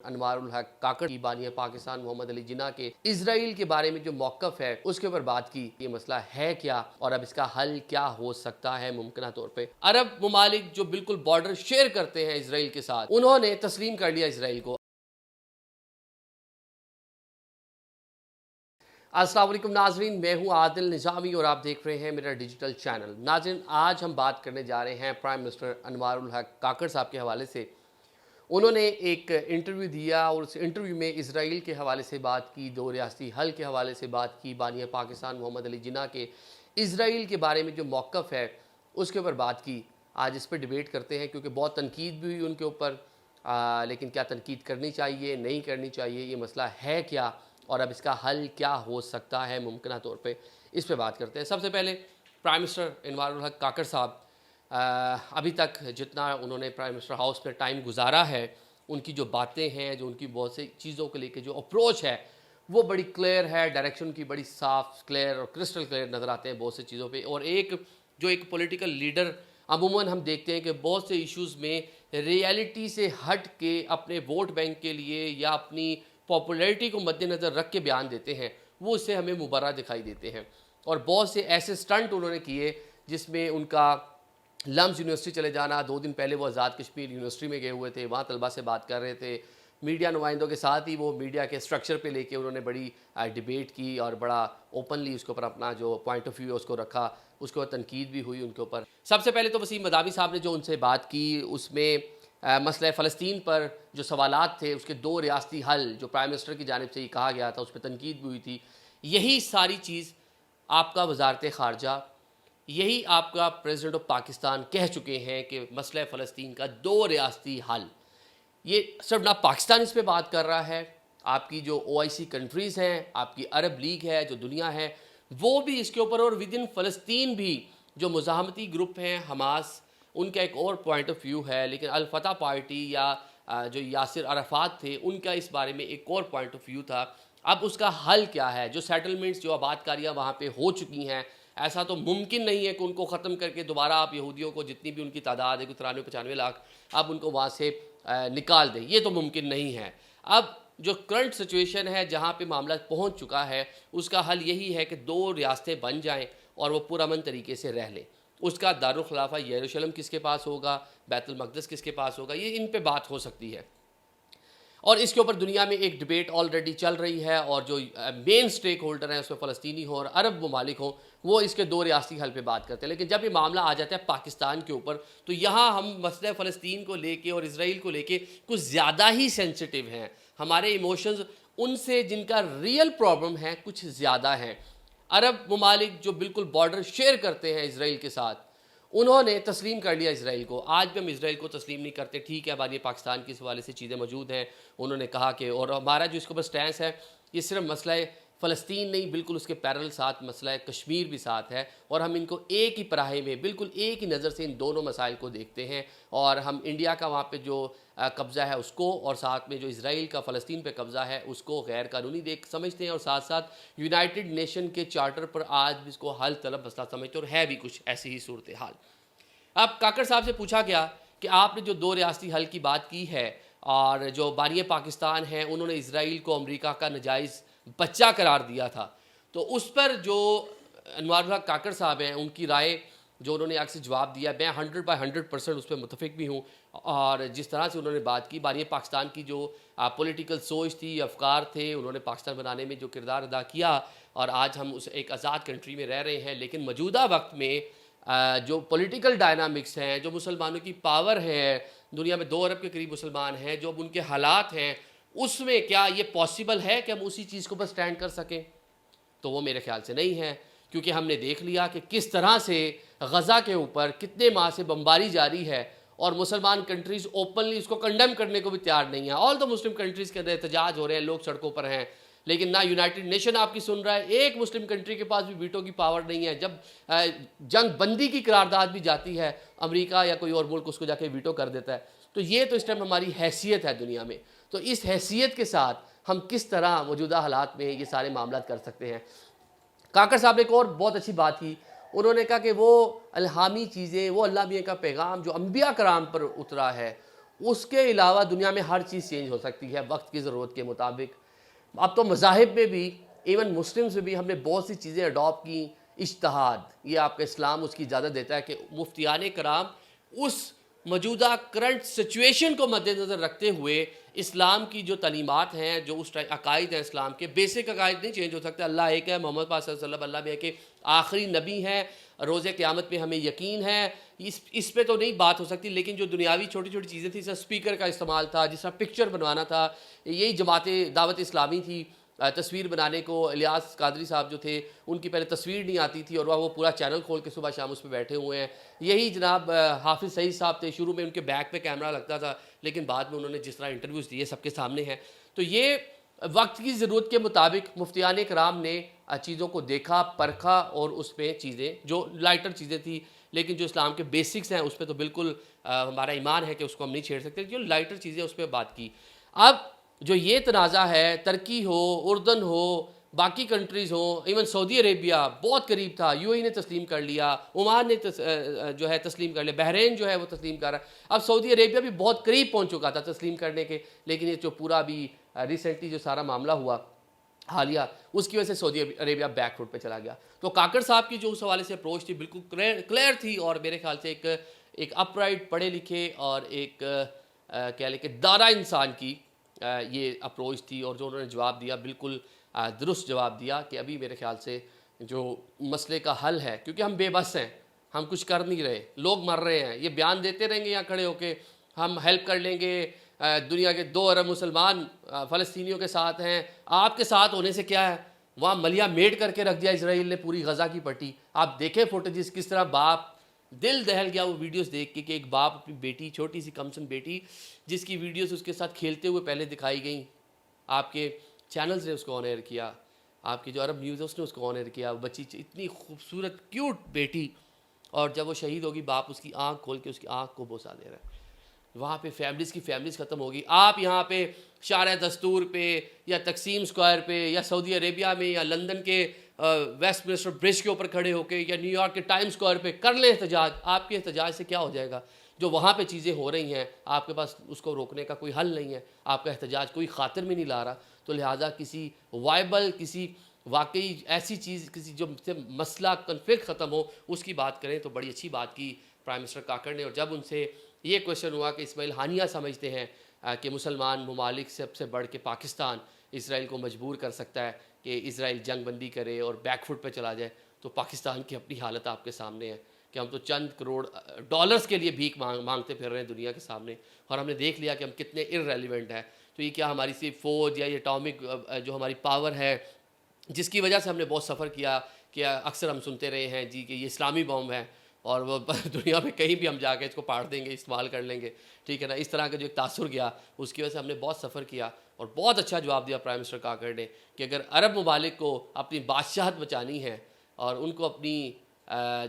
انوار الحق کاکڑ کی بانی پاکستان محمد علی جناح کے اسرائیل کے بارے میں جو موقف ہے اس کے اوپر بات کی. یہ مسئلہ ہے کیا اور اب اس کا حل کیا ہو سکتا ہے ممکنہ طور پہ. عرب ممالک جو بالکل بارڈر شیئر کرتے ہیں اسرائیل کے ساتھ، انہوں نے تسلیم کر لیا اسرائیل کو. السلام علیکم ناظرین، میں ہوں عادل نظامی اور آپ دیکھ رہے ہیں میرا ڈیجیٹل چینل. ناظرین، آج ہم بات کرنے جا رہے ہیں پرائم منسٹر انوار الحق کاکڑ صاحب کے حوالے سے. انہوں نے ایک انٹرویو دیا اور اس انٹرویو میں اسرائیل کے حوالے سے بات کی، دو ریاستی حل کے حوالے سے بات کی، بانی پاکستان محمد علی جناح کے اسرائیل کے بارے میں جو موقف ہے اس کے اوپر بات کی. آج اس پہ ڈیبیٹ کرتے ہیں کیونکہ بہت تنقید بھی ہوئی ان کے اوپر، لیکن کیا تنقید کرنی چاہیے نہیں کرنی چاہیے، یہ مسئلہ ہے کیا اور اب اس کا حل کیا ہو سکتا ہے ممکنہ طور پہ، اس پہ بات کرتے ہیں. سب سے پہلے پرائم منسٹر انوار الحق کاکڑ صاحب، ابھی تک جتنا انہوں نے پرائم منسٹر ہاؤس میں ٹائم گزارا ہے، ان کی جو باتیں ہیں، جو ان کی بہت سی چیزوں کو لے کے جو اپروچ ہے وہ بڑی کلیئر ہے، ڈائریکشن کی بڑی صاف کلیئر اور کرسٹل کلیئر نظر آتے ہیں بہت سی چیزوں پہ. اور ایک پولیٹیکل لیڈر عموماً ہم دیکھتے ہیں کہ بہت سے ایشوز میں ریئلٹی سے ہٹ کے اپنے ووٹ بینک کے لیے یا اپنی پاپولیرٹی کو مد نظر رکھ کے بیان دیتے ہیں، وہ اس سے ہمیں مبرہ دکھائی دیتے ہیں. اور بہت سے ایسے سٹنٹ انہوں نے کیے جس میں ان کا لمز یونیورسٹی چلے جانا. 2 دن پہلے وہ آزاد کشمیر یونیورسٹی میں گئے ہوئے تھے، وہاں طلبہ سے بات کر رہے تھے، میڈیا نمائندوں کے ساتھ ہی وہ میڈیا کے سٹرکچر پہ لے کے انہوں نے بڑی ڈیبیٹ کی اور بڑا اوپنلی اس کے اوپر اپنا جو پوائنٹ آف ویو اس کو رکھا. اس کے بعد تنقید بھی ہوئی ان کے اوپر. سب سے پہلے تو وسیم مداوی صاحب نے جو ان سے بات کی، اس میں مسئلہ فلسطین پر جو سوالات تھے، اس کے 2 ریاستی حل جو پرائم منسٹر کی جانب سے یہ کہا گیا تھا، اس پہ تنقید بھی ہوئی تھی. یہی ساری چیز آپ کا وزارت خارجہ، یہی آپ کا پریزیڈنٹ آف پاکستان کہہ چکے ہیں کہ مسئلہ فلسطین کا 2 ریاستی حل. یہ صرف نہ پاکستان اس پہ بات کر رہا ہے، آپ کی جو OIC کنٹریز ہیں، آپ کی عرب لیگ ہے، جو دنیا ہے، وہ بھی اس کے اوپر، اور ود ان فلسطین بھی جو مزاحمتی گروپ ہیں حماس، ان کا ایک اور پوائنٹ آف ویو ہے. لیکن الفتح پارٹی یا جو یاسر عرفات تھے، ان کا اس بارے میں ایک اور پوائنٹ آف ویو تھا. اب اس کا حل کیا ہے؟ جو سیٹلمنٹس، جو آباد کاریاں وہاں پہ ہو چکی ہیں، ایسا تو ممکن نہیں ہے کہ ان کو ختم کر کے دوبارہ آپ یہودیوں کو، جتنی بھی ان کی تعداد ہے، 93-95 لاکھ، اب ان کو وہاں سے نکال دیں. یہ تو ممکن نہیں ہے. اب جو کرنٹ سچویشن ہے، جہاں پہ معاملہ پہنچ چکا ہے، اس کا حل یہی ہے کہ 2 ریاستیں بن جائیں اور وہ پرامن طریقے سے رہ لیں. اس کا دارالخلافہ یروشلم کس کے پاس ہوگا، بیت المقدس کس کے پاس ہوگا، یہ ان پہ بات ہو سکتی ہے. اور اس کے اوپر دنیا میں ایک ڈیبیٹ آلریڈی چل رہی ہے، اور جو مین سٹیک ہولڈر ہیں اس میں فلسطینی ہوں اور عرب ممالک ہوں، وہ اس کے 2 ریاستی حل پہ بات کرتے ہیں. لیکن جب یہ معاملہ آ جاتا ہے پاکستان کے اوپر، تو یہاں ہم مسئلہ فلسطین کو لے کے اور اسرائیل کو لے کے کچھ زیادہ ہی سینسٹیو ہیں. ہمارے ایموشنز ان سے جن کا ریئل پرابلم ہے کچھ زیادہ ہیں. عرب ممالک جو بالکل بارڈر شیئر کرتے ہیں اسرائیل کے ساتھ، انہوں نے تسلیم کر لیا اسرائیل کو. آج بھی ہم اسرائیل کو تسلیم نہیں کرتے. ٹھیک ہے، بانی پاکستان کے اس حوالے سے چیزیں موجود ہیں. انہوں نے کہا کہ، اور ہمارا جو اس کے اوپر سٹینس ہے، یہ صرف مسئلہ فلسطین نہیں، بالکل اس کے پیرل ساتھ مسئلہ کشمیر بھی ساتھ ہے، اور ہم ان کو ایک ہی پراہے میں، بالکل ایک ہی نظر سے ان دونوں مسائل کو دیکھتے ہیں. اور ہم انڈیا کا وہاں پہ جو قبضہ ہے اس کو، اور ساتھ میں جو اسرائیل کا فلسطین پہ قبضہ ہے اس کو غیر قانونی سمجھتے ہیں، اور ساتھ ساتھ یونائٹڈ نیشن کے چارٹر پر آج بھی اس کو حل طلب مسئلہ سمجھتے ہیں، اور ہے بھی کچھ ایسی ہی صورتحال. اب کاکڑ صاحب سے پوچھا گیا کہ آپ نے جو 2 ریاستی حل کی بات کی ہے، اور جو بانی پاکستان ہیں انہوں نے اسرائیل کو امریکہ کا ناجائز بچہ قرار دیا تھا، تو اس پر جو انوار الحق کاکڑ صاحب ہیں، ان کی رائے جو انہوں نے آج سے جواب دیا، میں 100% اس پہ متفق بھی ہوں. اور جس طرح سے انہوں نے بات کی، بانی پاکستان کی جو پولیٹیکل سوچ تھی، افکار تھے، انہوں نے پاکستان بنانے میں جو کردار ادا کیا، اور آج ہم اس ایک آزاد کنٹری میں رہ رہے ہیں. لیکن موجودہ وقت میں جو پولیٹیکل ڈائنامکس ہیں، جو مسلمانوں کی پاور ہے، دنیا میں 2 ارب کے قریب مسلمان ہیں، جو اب ان کے حالات ہیں، اس میں کیا یہ پاسبل ہے کہ ہم اسی چیز کو بس سٹینڈ کر سکیں؟ تو وہ میرے خیال سے نہیں ہے. کیونکہ ہم نے دیکھ لیا کہ کس طرح سے غزہ کے اوپر کتنے ماہ سے بمباری جاری ہے، اور مسلمان کنٹریز اوپنلی اس کو کنڈیم کرنے کو بھی تیار نہیں ہیں. آل دا مسلم کنٹریز کے اندر احتجاج ہو رہے ہیں، لوگ سڑکوں پر ہیں، لیکن نہ یونائٹڈ نیشن آپ کی سن رہا ہے. ایک مسلم کنٹری کے پاس بھی ویٹو کی پاور نہیں ہے. جب جنگ بندی کی قرارداد بھی جاتی ہے، امریکہ یا کوئی اور ملک اس کو جا کے ویٹو کر دیتا ہے. تو یہ تو اس ٹائم ہماری حیثیت ہے دنیا میں. تو اس حیثیت کے ساتھ ہم کس طرح موجودہ حالات میں یہ سارے معاملات کر سکتے ہیں؟ کاکڑ صاحب نے ایک اور بہت اچھی بات کی. انہوں نے کہا کہ وہ الہامی چیزیں، وہ اللہ میاں کا پیغام جو انبیاء کرام پر اترا ہے، اس کے علاوہ دنیا میں ہر چیز چینج ہو سکتی ہے وقت کی ضرورت کے مطابق. اب تو مذاہب میں بھی، ایون مسلمز میں بھی ہم نے بہت سی چیزیں اڈاپٹ کی. اجتہاد، یہ آپ کا اسلام اس کی اجازت دیتا ہے کہ مفتیان کرام اس موجودہ کرنٹ سچویشن کو مد نظر رکھتے ہوئے اسلام کی جو تعلیمات ہیں، جو اس عقائد ہیں اسلام کے، بیسک عقائد نہیں چینج ہو سکتے. اللہ ایک ہے، محمد پاک صلی اللہ علیہ وسلم اللہ بھی ہے کہ آخری نبی ہیں، روز قیامت میں ہمیں یقین ہے. اس پہ تو نہیں بات ہو سکتی، لیکن جو دنیاوی چھوٹی چھوٹی چیزیں تھیں، جس طرح اسپیکر کا استعمال تھا، جس طرح پکچر بنوانا تھا، یہی جماعت دعوت اسلامی تھی. تصویر بنانے کو الیاس قادری صاحب جو تھے، ان کی پہلے تصویر نہیں آتی تھی اور وہ پورا چینل کھول کے صبح شام اس پہ بیٹھے ہوئے ہیں. یہی جناب حافظ سعید صاحب تھے، شروع میں ان کے بیک پہ کیمرہ لگتا تھا، لیکن بعد میں انہوں نے جس طرح انٹرویوز دیے سب کے سامنے ہیں. تو یہ وقت کی ضرورت کے مطابق مفتیان کرام نے چیزوں کو دیکھا، پرکھا، اور اس پہ چیزیں جو لائٹر چیزیں تھیں، لیکن جو اسلام کے بیسکس ہیں اس پہ تو بالکل ہمارا ایمان ہے کہ اس کو ہم نہیں چھیڑ سکتے. جو لائٹر چیزیں اس پہ بات کی. اب جو یہ تنازع ہے، ترکی ہو، اردن ہو، باقی کنٹریز ہوں، ایون سعودی عربیہ بہت قریب تھا، یو اے نے تسلیم کر لیا، عمان نے جو ہے تسلیم کر لیا، بحرین جو ہے وہ تسلیم کر رہا ہے. اب سعودی عربیہ بھی بہت قریب پہنچ چکا تھا تسلیم کرنے کے، لیکن یہ جو پورا بھی ریسنٹلی جو سارا معاملہ ہوا حالیہ، اس کی وجہ سے سعودی عربیہ بیک فوٹ پہ چلا گیا. تو کاکڑ صاحب کی جو اس حوالے سے اپروچ تھی بالکل کلیئر تھی، اور میرے خیال سے ایک اپ رائٹ، پڑھے لکھے اور ایک کہہ لیں کہ دانا انسان کی یہ اپروچ تھی. اور جو انہوں نے جواب دیا بالکل درست جواب دیا کہ ابھی میرے خیال سے جو مسئلے کا حل ہے، کیونکہ ہم بے بس ہیں، ہم کچھ کر نہیں رہے، لوگ مر رہے ہیں. یہ بیان دیتے رہیں گے یہاں کھڑے ہو کے ہم ہیلپ کر لیں گے، دنیا کے 2 ارب مسلمان فلسطینیوں کے ساتھ ہیں. آپ کے ساتھ ہونے سے کیا ہے؟ وہاں ملیہ میٹ کر کے رکھ دیا اسرائیل نے پوری غزہ کی پٹی. آپ دیکھیں فوٹیجز کس طرح باپ دل دہل گیا وہ ویڈیوز دیکھ کے کہ ایک باپ اپنی بیٹی، چھوٹی سی کمسن بیٹی، جس کی ویڈیوز اس کے ساتھ کھیلتے ہوئے پہلے دکھائی گئیں. آپ کے چینلز نے اس کو آن ایئر کیا، آپ کی جو عرب نیوز ہے اس نے اس کو آن ایئر کیا. بچی اتنی خوبصورت کیوٹ بیٹی، اور جب وہ شہید ہوگی باپ اس کی آنکھ کھول کے اس کی آنکھ کو بوسہ دے رہا ہے. وہاں پہ فیملیز ختم ہوگی. آپ یہاں پہ شارع دستور پہ یا تقسیم اسکوائر پہ یا سعودی عربیہ میں یا لندن کے ویسٹ منسٹر برج کے اوپر کھڑے ہو کے یا نیو یارک کے ٹائم اسکوائر پہ کر لیں احتجاج. آپ کے احتجاج سے کیا ہو جائے گا؟ جو وہاں پہ چیزیں ہو رہی ہیں آپ کے پاس اس کو روکنے کا کوئی حل نہیں ہے، آپ کا احتجاج کوئی خاطر میں نہیں لا رہا. تو لہٰذا کسی وائبل، کسی واقعی ایسی چیز، کسی جو سے مسئلہ کنفلکٹ ختم ہو، اس کی بات کریں. تو بڑی اچھی بات کی پرائم منسٹر کاکڑ نے. اور جب ان سے یہ کویشچن ہوا کہ اسماعیل ہانیہ سمجھتے ہیں کہ مسلمان ممالک سب سے بڑھ کے پاکستان اسرائیل کو مجبور کر سکتا ہے کہ اسرائیل جنگ بندی کرے اور بیک فٹ پہ چلا جائے، تو پاکستان کی اپنی حالت آپ کے سامنے ہے کہ ہم تو چند کروڑ ڈالرز کے لیے بھیک مانگتے پھر رہے ہیں دنیا کے سامنے، اور ہم نے دیکھ لیا کہ ہم کتنے ارریلیونٹ ہیں. تو یہ کیا ہماری صرف فوج یا یہ اٹامک جو ہماری پاور ہے، جس کی وجہ سے ہم نے بہت سفر کیا، کہ اکثر ہم سنتے رہے ہیں جی کہ یہ اسلامی بم ہے اور وہ دنیا میں کہیں بھی ہم جا کے اس کو پاڑ دیں گے، استعمال کر لیں گے، ٹھیک ہے نا. اس طرح کا جو ایک تاثر گیا، اس کی وجہ سے ہم نے بہت سفر کیا. اور بہت اچھا جواب دیا پرائم منسٹر کاکڑ نے کہ اگر عرب ممالک کو اپنی بادشاہت بچانی ہے اور ان کو اپنی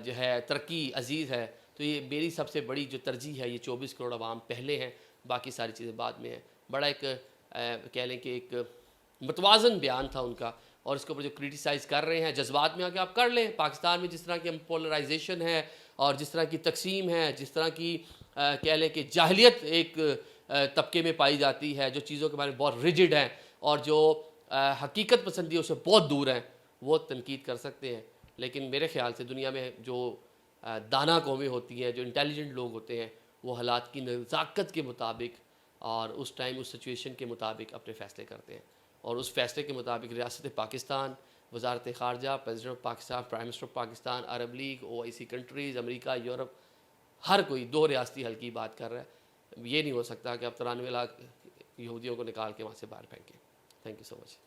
جو ہے ترقی عزیز ہے، تو یہ میری سب سے بڑی جو ترجیح ہے، یہ 24 کروڑ عوام پہلے ہیں، باقی ساری چیزیں بعد میں ہیں. بڑا ایک کہہ لیں کہ ایک متوازن بیان تھا ان کا. اور اس کے اوپر جو کرٹیسائز کر رہے ہیں جذبات میں آ کے آپ کر لیں. پاکستان میں جس طرح کی ہم پولرائزیشن ہے اور جس طرح کی تقسیم ہے، جس طرح کی کہہ لیں کہ جاہلیت ایک طبقے میں پائی جاتی ہے، جو چیزوں کے بارے میں بہت ریجڈ ہیں اور جو حقیقت پسندیوں سے بہت دور ہیں، وہ تنقید کر سکتے ہیں. لیکن میرے خیال سے دنیا میں جو دانا قومیں ہوتی ہیں، جو انٹیلیجنٹ لوگ ہوتے ہیں، وہ حالات کی نزاکت کے مطابق اور اس ٹائم اس سچویشن کے مطابق اپنے فیصلے کرتے ہیں. اور اس فیصلے کے مطابق ریاست پاکستان، وزارت خارجہ، president of Pakistan, prime minister of Pakistan, عرب لیگ، OIC کنٹریز، امریکہ، یورپ، ہر کوئی 2 ریاستی حل کی بات کر رہا ہے. یہ نہیں ہو سکتا کہ اب 93 لاکھ یہودیوں کو نکال کے وہاں سے باہر پھینکیں. Thank you so much.